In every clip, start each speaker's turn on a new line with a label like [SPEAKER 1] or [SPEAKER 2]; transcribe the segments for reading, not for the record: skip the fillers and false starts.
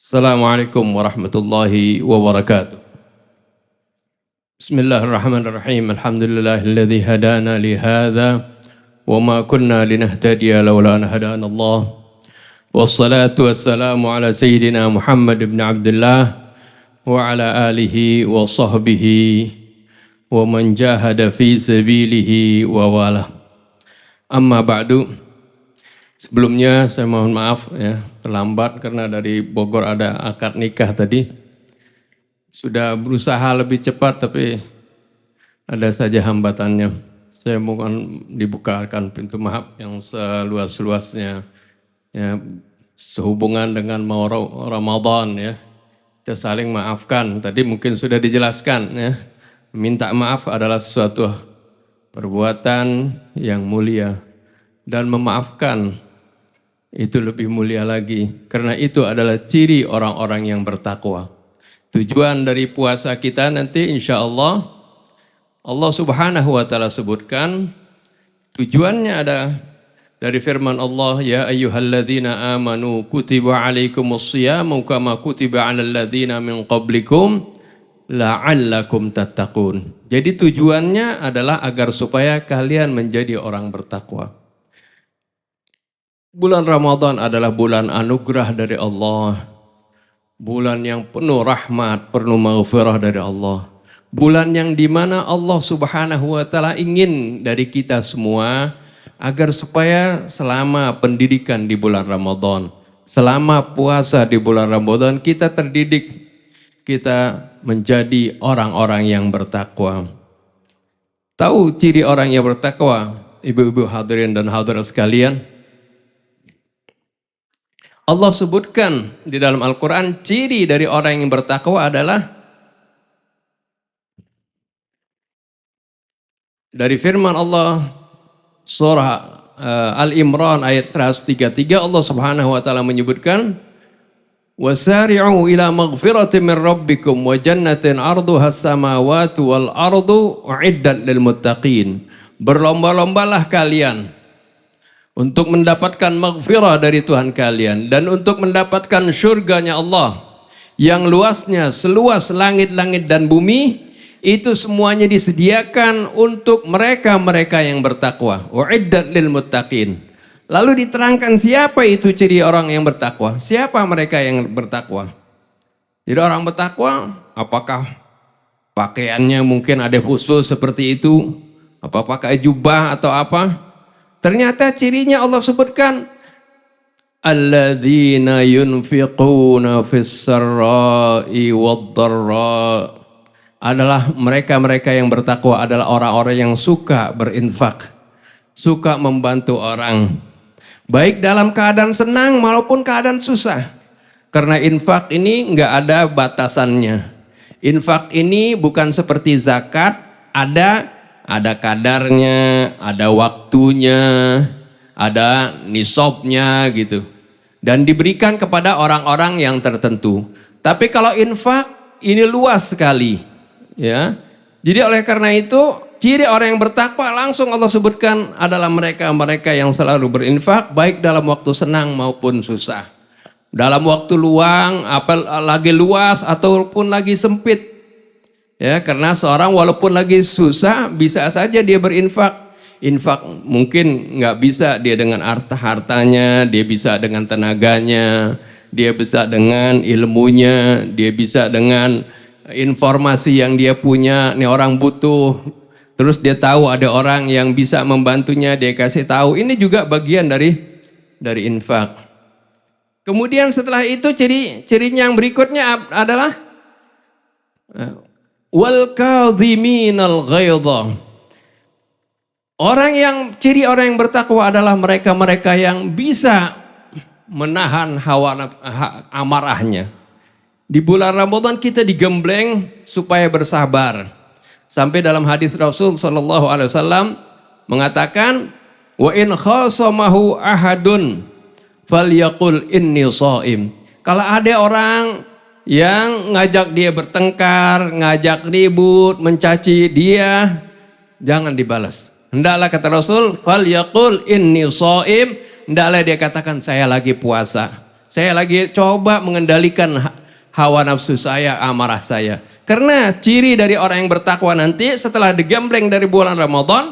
[SPEAKER 1] Assalamualaikum warahmatullahi wabarakatuh. Bismillahirrahmanirrahim. Alhamdulillahilladzi hadana li hadza wa ma kunna linahtadiya laula an hadana Allah. Wassalatu wassalamu ala sayyidina Muhammad ibn Abdullah wa ala alihi wa sahbihi wa man jahada fi sabilihi wa wala. Amma ba'du. Sebelumnya saya mohon maaf ya, terlambat karena dari Bogor ada akad nikah tadi. Sudah berusaha lebih cepat tapi ada saja hambatannya. Saya mohon dibukakan pintu maaf yang seluas-luasnya ya, sehubungan dengan mau Ramadan ya. Kita saling maafkan. Tadi mungkin sudah dijelaskan ya. Minta maaf adalah suatu perbuatan yang mulia dan memaafkan itu lebih mulia lagi. Karena itu adalah ciri orang-orang yang bertakwa. Tujuan dari puasa kita nanti insya Allah, Allah subhanahu wa ta'ala sebutkan, tujuannya ada dari firman Allah, ya ayyuhalladzina amanu kutiba alaikumussiyamu kama kutiba alal ladzina min qablikum la'allakum tattaqun. Jadi tujuannya adalah agar supaya kalian menjadi orang bertakwa. Bulan Ramadan adalah bulan anugerah dari Allah. Bulan yang penuh rahmat, penuh maghfirah dari Allah. Bulan yang dimana Allah subhanahu wa ta'ala ingin dari kita semua agar supaya selama pendidikan di bulan Ramadan, selama puasa di bulan Ramadan kita terdidik, kita menjadi orang-orang yang bertakwa. Tahu ciri orang yang bertakwa, ibu-ibu hadirin dan hadirat sekalian? Allah sebutkan di dalam Al-Quran ciri dari orang yang bertakwa adalah dari firman Allah surah Al-Imran ayat 133 Allah subhanahu wa ta'ala menyebutkan wasari'u ila maghfiratin min rabbikum wa jannatin arduha as-samawati wal ardu u'iddat lil muttaqin. Berlomba-lombalah kalian untuk mendapatkan maghfirah dari Tuhan kalian dan untuk mendapatkan syurganya Allah yang luasnya seluas langit-langit dan bumi, itu semuanya disediakan untuk mereka-mereka yang bertakwa. U'iddat lil muttaqin. Lalu diterangkan siapa itu ciri orang yang bertakwa, siapa mereka yang bertakwa. Jadi orang bertakwa apakah pakaiannya mungkin ada khusus seperti itu, apa pakai jubah atau apa? Ternyata cirinya Allah sebutkan alladzina yunfiquna fis sarra'i wad-dharra, adalah mereka-mereka yang bertakwa adalah orang-orang yang suka berinfak, suka membantu orang, baik dalam keadaan senang maupun keadaan susah. Karena infak ini enggak ada batasannya. Infak ini bukan seperti zakat, ada kadarnya, ada waktunya, ada nisabnya gitu. Dan diberikan kepada orang-orang yang tertentu. Tapi kalau infak ini luas sekali, ya. Jadi oleh karena itu ciri orang yang bertakwa langsung Allah sebutkan adalah mereka-mereka yang selalu berinfak baik dalam waktu senang maupun susah. Dalam waktu luang, apalagi luas ataupun lagi sempit. Ya, karena seorang walaupun lagi susah bisa saja dia berinfak. Infak mungkin nggak bisa dia dengan hartanya, dia bisa dengan tenaganya, dia bisa dengan ilmunya, dia bisa dengan informasi yang dia punya. Nih orang butuh, terus dia tahu ada orang yang bisa membantunya, dia kasih tahu. Ini juga bagian dari infak. Kemudian setelah itu cirinya yang berikutnya adalah wal kadhiminal ghaidha. Ciri orang yang bertakwa adalah mereka-mereka yang bisa menahan hawa amarahnya. Di bulan Ramadan kita digembleng supaya bersabar. Sampai dalam hadis Rasul sallallahu alaihi wasallam mengatakan wa in khasamahu ahadun falyaqul inni shaim. Kalau ada orang yang ngajak dia bertengkar, ngajak ribut, mencaci dia, jangan dibalas. Hendaklah kata Rasul, falyaqul inni shaim, hendaklah dia katakan saya lagi puasa. Saya lagi coba mengendalikan hawa nafsu saya, amarah saya. Karena ciri dari orang yang bertakwa nanti setelah digembleng dari bulan Ramadan,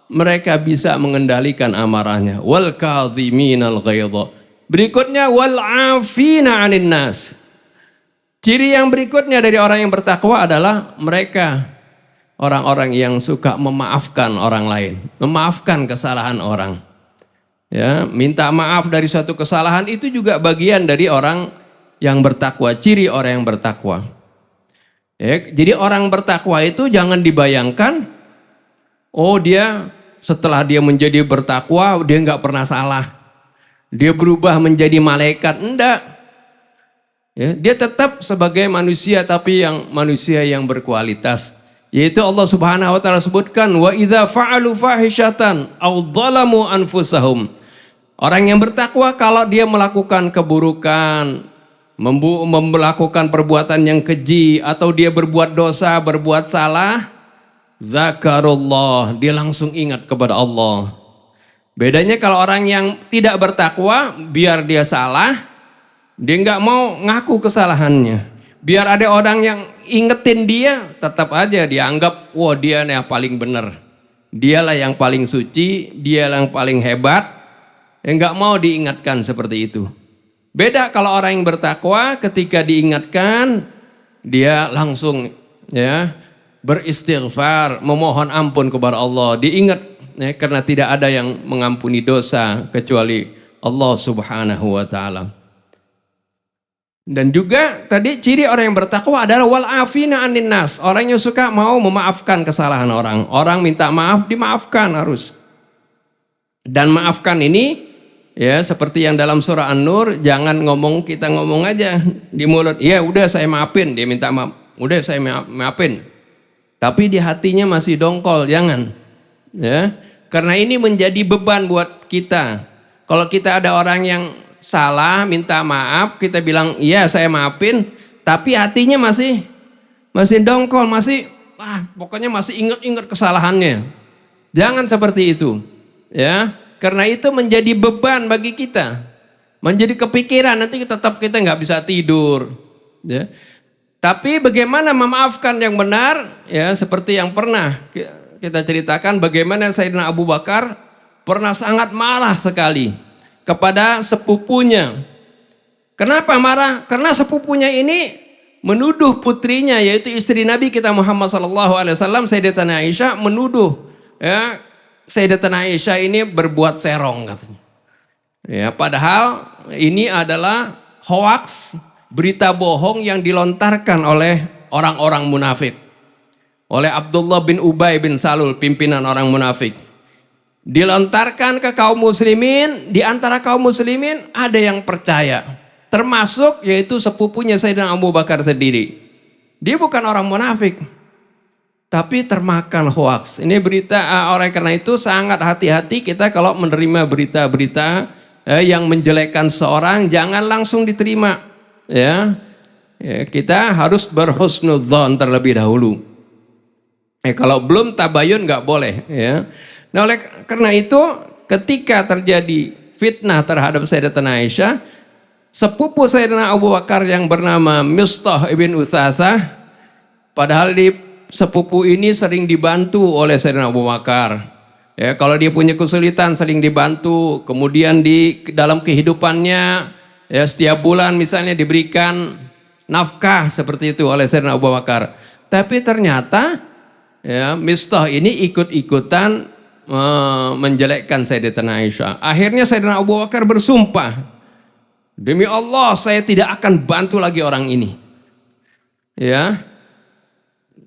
[SPEAKER 1] mereka bisa mengendalikan amarahnya. Wal kadhiminal ghaidha. Berikutnya wal afina 'anil nas. Ciri yang berikutnya dari orang yang bertakwa adalah mereka orang-orang yang suka memaafkan orang lain, memaafkan kesalahan orang. Ya, minta maaf dari suatu kesalahan itu juga bagian dari orang yang bertakwa, ciri orang yang bertakwa. Ya, jadi orang bertakwa itu jangan dibayangkan, oh dia setelah dia menjadi bertakwa dia nggak pernah salah, dia berubah menjadi malaikat, enggak. Ya, dia tetap sebagai manusia tapi yang manusia yang berkualitas. Yaitu Allah Subhanahu wa taala sebutkan wa idza fa'alu fahishatan aw dhalamu anfusahum. Orang yang bertakwa kalau dia melakukan keburukan, melakukan perbuatan yang keji atau dia berbuat dosa, berbuat salah, zakarullah, dia langsung ingat kepada Allah. Bedanya kalau orang yang tidak bertakwa, biar dia salah, dia nggak mau ngaku kesalahannya. Biar ada orang yang ingetin dia, tetap aja dia anggap, wah dia yang paling benar. Dialah yang paling suci, dialah yang paling hebat. Yang nggak mau diingatkan seperti itu. Beda kalau orang yang bertakwa, ketika diingatkan, dia langsung ya beristighfar, memohon ampun kepada Allah. Diingat ya, karena tidak ada yang mengampuni dosa kecuali Allah Subhanahu wa taala. Dan juga tadi ciri orang yang bertakwa adalah wal afina 'anin nas. Orang yang suka mau memaafkan kesalahan orang. Orang minta maaf, dimaafkan harus. Dan maafkan ini ya seperti yang dalam surah An-Nur, jangan ngomong, kita ngomong aja di mulut, ya udah saya maafin, dia minta maaf, udah saya maafin. Tapi di hatinya masih dongkol, jangan. Ya, karena ini menjadi beban buat kita. Kalau kita ada orang yang salah, minta maaf, kita bilang, iya saya maafin, tapi hatinya masih dongkol, masih, pokoknya masih ingat-ingat kesalahannya. Jangan seperti itu, ya. Karena itu menjadi beban bagi kita, menjadi kepikiran, nanti tetap kita nggak bisa tidur. Ya. Tapi bagaimana memaafkan yang benar, ya seperti yang pernah kita ceritakan, bagaimana Sayyidina Abu Bakar pernah sangat marah sekali kepada sepupunya. Kenapa marah? Karena sepupunya ini menuduh putrinya, yaitu istri Nabi kita Muhammad SAW, Sayyidatina Aisyah, menuduh ya Sayyidatina Aisyah ini berbuat serong katanya. Ya, padahal ini adalah hoaks, berita bohong yang dilontarkan oleh orang-orang munafik. Oleh Abdullah bin Ubay bin Salul, pimpinan orang munafik. Dilontarkan ke kaum muslimin, di antara kaum muslimin ada yang percaya. Termasuk yaitu sepupunya Sayyidina Abu Bakar sendiri. Dia bukan orang munafik, tapi termakan hoaks. Ini berita, oleh karena itu sangat hati-hati kita kalau menerima berita-berita yang menjelekkan seorang, jangan langsung diterima. Ya, kita harus berhusnudzon terlebih dahulu. Kalau belum tabayun nggak boleh. Ya. Nah oleh karena itu ketika terjadi fitnah terhadap Sayyidatina Aisyah, sepupu Sayyidina Abu Bakar yang bernama Mistah ibn Utsatsah, padahal di sepupu ini sering dibantu oleh Sayyidina Abu Bakar. Ya, kalau dia punya kesulitan sering dibantu. Kemudian di dalam kehidupannya ya setiap bulan misalnya diberikan nafkah seperti itu oleh Sayyidina Abu Bakar. Tapi ternyata ya Mistah ini ikut-ikutan menjelekkan Sayyidatina Aisyah. Akhirnya Sayyidina Abu Bakar bersumpah, demi Allah saya tidak akan bantu lagi orang ini. Ya,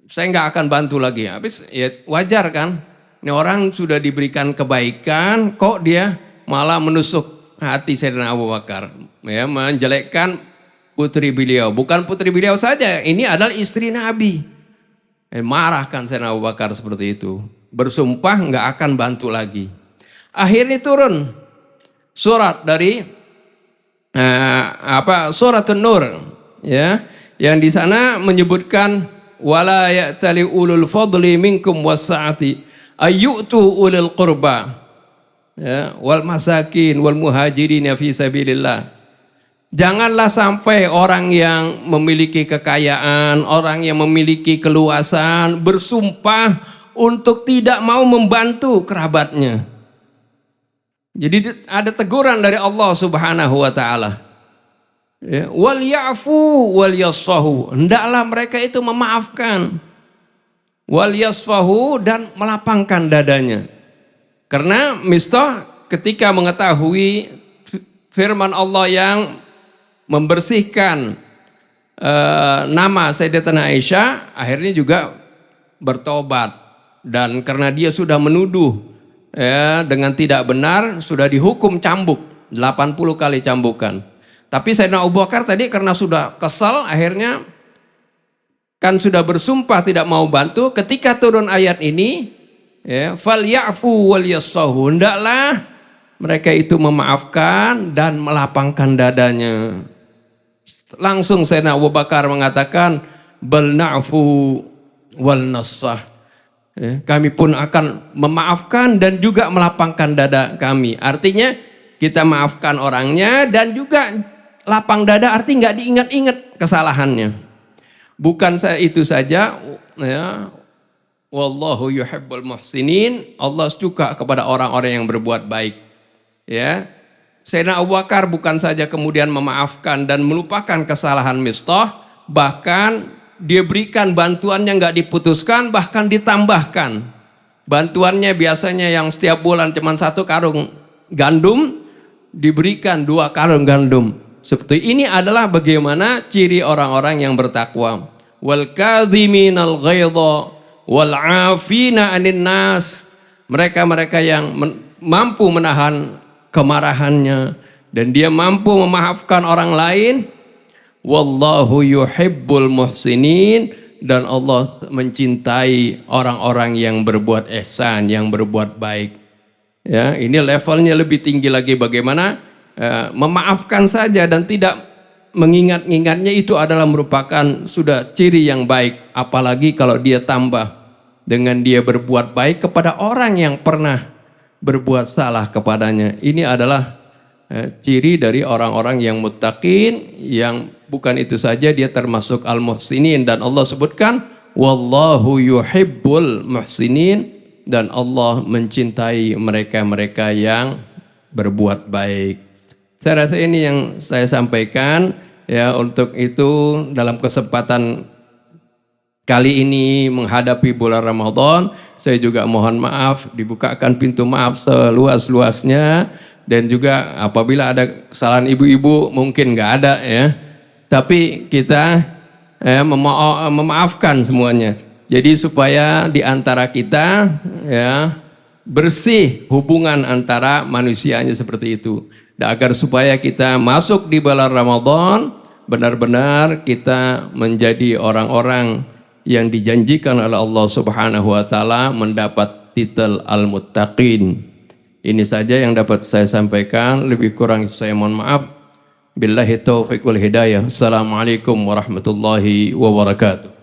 [SPEAKER 1] saya nggak akan bantu lagi. Habis ya wajar kan, ini orang sudah diberikan kebaikan, kok dia malah menusuk hati Sayyidina Abu Bakar, ya menjelekkan putri beliau. Bukan putri beliau saja, ini adalah istri Nabi. Marahkan Sayyidina Abu Bakar seperti itu, bersumpah nggak akan bantu lagi. Akhirnya turun surat dari surat An-Nur, ya, yang di sana menyebutkan wala ya'tali ulul fadli minkum wasa'ati ayyutu ulul qurba ya wal masakin wal muhajirin fi sabilillah. Janganlah sampai orang yang memiliki kekayaan, orang yang memiliki keluasan bersumpah untuk tidak mau membantu kerabatnya. Jadi ada teguran dari Allah Subhanahu wa taala. Ya, wal ya'fu wal yasfahu. Hendaklah mereka itu memaafkan. Wal yasfahu, dan melapangkan dadanya. Karena Mistah ketika mengetahui firman Allah yang membersihkan nama Sayyidatina Aisyah, akhirnya juga bertobat. Dan karena dia sudah menuduh ya, dengan tidak benar, sudah dihukum cambuk 80 kali cambukan. Tapi Sayyidina Abu Bakar tadi karena sudah kesal, akhirnya kan sudah bersumpah tidak mau bantu. Ketika turun ayat ini, ya, fal ya'fu wal yasfahu, hendaklah mereka itu memaafkan dan melapangkan dadanya. Langsung Sayyidina Abu Bakar mengatakan, bal na'fu wal nasfah. Ya, kami pun akan memaafkan dan juga melapangkan dada kami. Artinya kita maafkan orangnya dan juga lapang dada, artinya nggak diingat-ingat kesalahannya. Bukan itu saja, ya, wallahu yuhibbul muhsinin, Allah suka kepada orang-orang yang berbuat baik. Ya, Sayyidina Abu Bakar bukan saja kemudian memaafkan dan melupakan kesalahan Mistah, bahkan dia berikan bantuannya nggak diputuskan, bahkan ditambahkan. Bantuannya biasanya yang setiap bulan cuma 1 karung gandum, diberikan 2 karung gandum. Seperti ini adalah bagaimana ciri orang-orang yang bertakwa. Wal kadhiminal ghaidha wal 'afina 'anil nas. Mereka-mereka yang mampu menahan kemarahannya dan dia mampu memaafkan orang lain. Wallahu yuhibbul muhsinin, dan Allah mencintai orang-orang yang berbuat ihsan, yang berbuat baik. Ya, ini levelnya lebih tinggi lagi, bagaimana memaafkan saja dan tidak mengingat-ingatnya itu adalah merupakan sudah ciri yang baik, apalagi kalau dia tambah dengan dia berbuat baik kepada orang yang pernah berbuat salah kepadanya. Ini adalah ciri dari orang-orang yang muttaqin, yang bukan itu saja dia termasuk al-muhsinin, dan Allah sebutkan wallahu yuhibbul muhsinin, dan Allah mencintai mereka-mereka yang berbuat baik. Saya rasa ini yang saya sampaikan ya. Untuk itu dalam kesempatan kali ini menghadapi bulan Ramadan, saya juga mohon maaf, dibukakan pintu maaf seluas-luasnya, dan juga apabila ada kesalahan ibu-ibu mungkin nggak ada ya, tapi kita memaafkan semuanya. Jadi supaya di antara kita ya bersih hubungan antara manusianya seperti itu. Dan agar supaya kita masuk di bulan Ramadan benar-benar kita menjadi orang-orang yang dijanjikan oleh Allah Subhanahu wa taala mendapat titel al-muttaqin. Ini saja yang dapat saya sampaikan, lebih kurang saya mohon maaf. Billahi taufiq wal hidayah. Assalamualaikum warahmatullahi wabarakatuh.